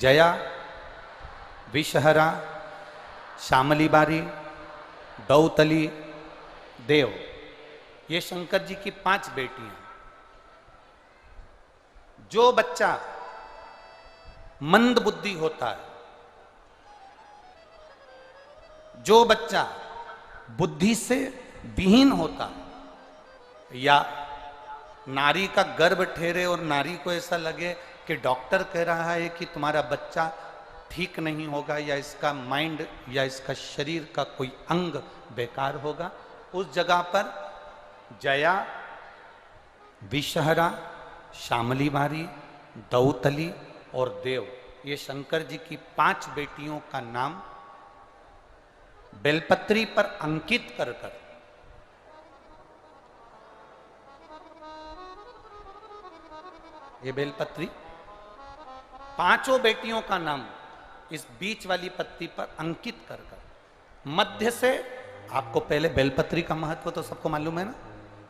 जया, विषहरा, श्यामली बारी, दौतली, देव, ये शंकर जी की 5 बेटियां। जो बच्चा मंद बुद्धि होता है, जो बच्चा बुद्धि से विहीन होता है, या नारी का गर्भ ठहरे और नारी को ऐसा लगे कि डॉक्टर कह रहा है कि तुम्हारा बच्चा ठीक नहीं होगा, या इसका माइंड या इसका शरीर का कोई अंग बेकार होगा, उस जगह पर जया, विषहरा, श्यामली बारी, दौतली और देव, ये शंकर जी की 5 बेटियों का नाम बेलपत्री पर अंकित कर कर ये बेलपत्री 5 बेटियों का नाम इस बीच वाली पत्ती पर अंकित कर कर, मध्य से, आपको पहले बेलपत्री का महत्व तो सबको मालूम है ना,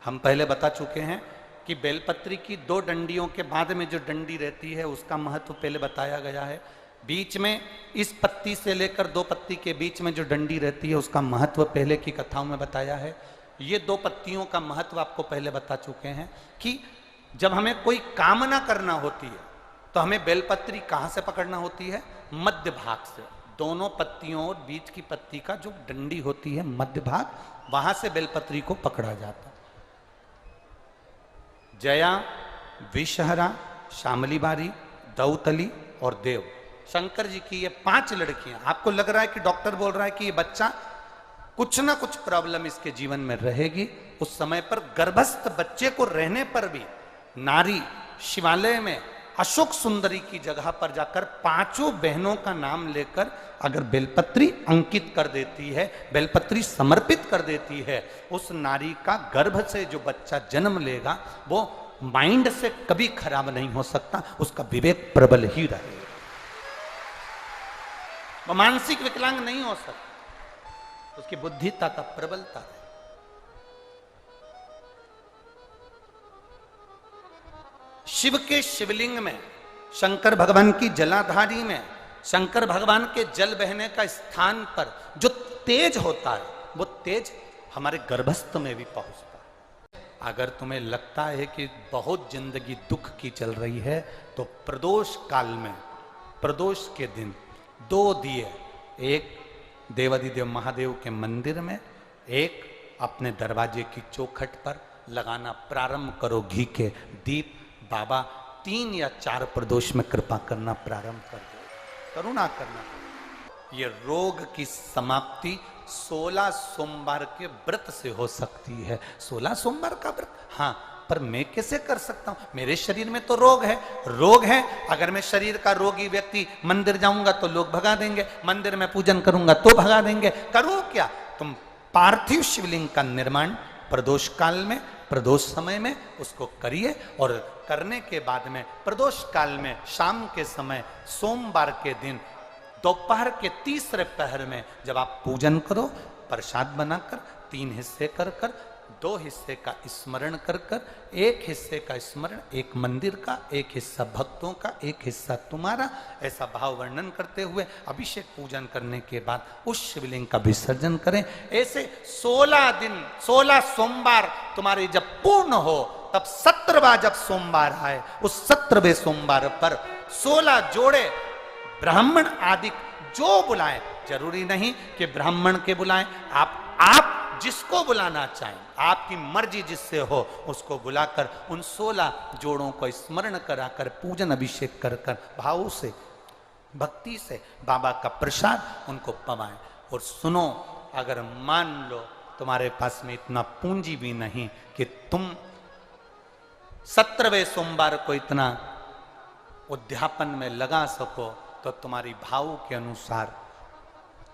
हम पहले बता चुके हैं कि बेलपत्री की 2 डंडियों के बाद में जो डंडी रहती है उसका महत्व पहले बताया गया है। बीच में इस पत्ती से लेकर 2 पत्ती के बीच में जो डंडी रहती है उसका महत्व पहले की कथाओं में बताया है। ये 2 पत्तियों का महत्व आपको पहले बता चुके हैं कि जब हमें कोई कामना करना होती है तो हमें बेलपत्री कहां से पकड़ना होती है? मध्य भाग से। दोनों पत्तियों और बीच की पत्ती का जो डंडी होती है मध्य भाग, वहां से बेलपत्री को पकड़ा जाता है। जया, विषहरा, श्यामली बारी, दौतली और देव, शंकर जी की ये 5 लड़कियां। आपको लग रहा है कि डॉक्टर बोल रहा है कि ये बच्चा कुछ ना कुछ प्रॉब्लम इसके जीवन में रहेगी, उस समय पर गर्भस्थ बच्चे को रहने पर भी नारी शिवालय में अशोक सुंदरी की जगह पर जाकर 5 बहनों का नाम लेकर अगर बेलपत्री अंकित कर देती है, बेलपत्री समर्पित कर देती है, उस नारी का गर्भ से जो बच्चा जन्म लेगा वो माइंड से कभी खराब नहीं हो सकता, उसका विवेक प्रबल ही रहेगा, वो मानसिक विकलांग नहीं हो सकता, उसकी बुद्धिता का प्रबलता है। शिव के शिवलिंग में, शंकर भगवान की जलाधारी में, शंकर भगवान के जल बहने का स्थान पर जो तेज होता है वो तेज हमारे गर्भस्थ में भी पहुंचता है। अगर तुम्हें लगता है कि बहुत जिंदगी दुख की चल रही है तो प्रदोष काल में, प्रदोष के दिन 2 दिए, एक देवाधिदेव महादेव के मंदिर में, एक अपने दरवाजे की चौखट पर लगाना प्रारंभ करो घी के दीप। बाबा 3 या 4 प्रदोष में कृपा करना प्रारंभ कर दो, करुणा करना। ये रोग की समाप्ति 16 सोमवार के व्रत से हो सकती है। 16 सोमवार का व्रत, हाँ, पर मैं कैसे कर सकता हूं? मेरे शरीर में तो रोग है, रोग है। अगर मैं शरीर का रोगी व्यक्ति मंदिर जाऊंगा तो लोग भगा देंगे, मंदिर में पूजन करूंगा तो भगा देंगे, करूं क्या? तुम पार्थिव शिवलिंग का निर्माण प्रदोष काल में, प्रदोष समय में उसको करिए, और करने के बाद में प्रदोष काल में शाम के समय सोमवार के दिन दोपहर के तीसरे पहर में जब आप पूजन करो, प्रसाद बनाकर 3 हिस्से कर कर, 2 हिस्से का स्मरण कर कर, 1 हिस्से का स्मरण एक मंदिर का, 1 हिस्सा भक्तों का, 1 हिस्सा तुम्हारा, ऐसा भाव वर्णन करते हुए अभिषेक पूजन करने के बाद उस शिवलिंग का विसर्जन करें। ऐसे 16 दिन, 16 सोमवार तुम्हारे जब पूर्ण हो, तब 17वां जब सोमवार आए, उस 17वें सोमवार पर 16 जोड़े ब्राह्मण आदि जो बुलाएं, जरूरी नहीं कि ब्राह्मण के बुलाएं, आप जिसको बुलाना चाहें, आपकी मर्जी जिससे हो उसको बुलाकर उन 16 जोड़ों को स्मरण कराकर पूजन अभिषेक कर कर भाव से, भक्ति से बाबा का प्रसाद उनको पवाएं। और सुनो, अगर मान लो तुम्हारे पास में इतना पूंजी भी नहीं कि तुम 17वें सोमवार को इतना उद्यापन में लगा सको, तो तुम्हारी भाव के अनुसार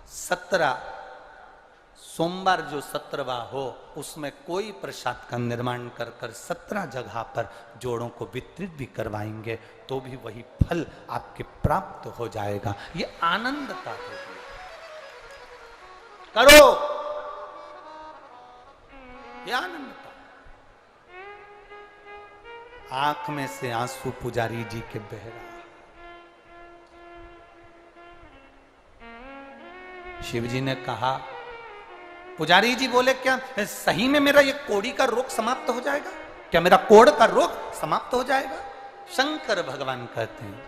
17 सोमवार जो 17वां हो उसमें कोई प्रसाद का निर्माण कर कर 17 जगह पर जोड़ों को वितरित भी करवाएंगे तो भी वही फल आपके प्राप्त हो जाएगा। ये आनंद का होगी। करो, ये आनंद का। आंख में से आंसू पुजारी जी के बह रहा, शिव जी ने कहा, पुजारी जी बोले, क्या सही में मेरा ये कोड़ी का रोग समाप्त हो जाएगा? क्या मेरा कोड़ का रोग समाप्त हो जाएगा? शंकर भगवान कहते हैं,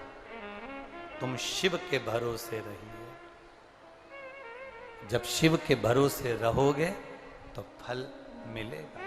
तुम शिव के भरोसे रहिए। जब शिव के भरोसे रहोगे तो फल मिलेगा।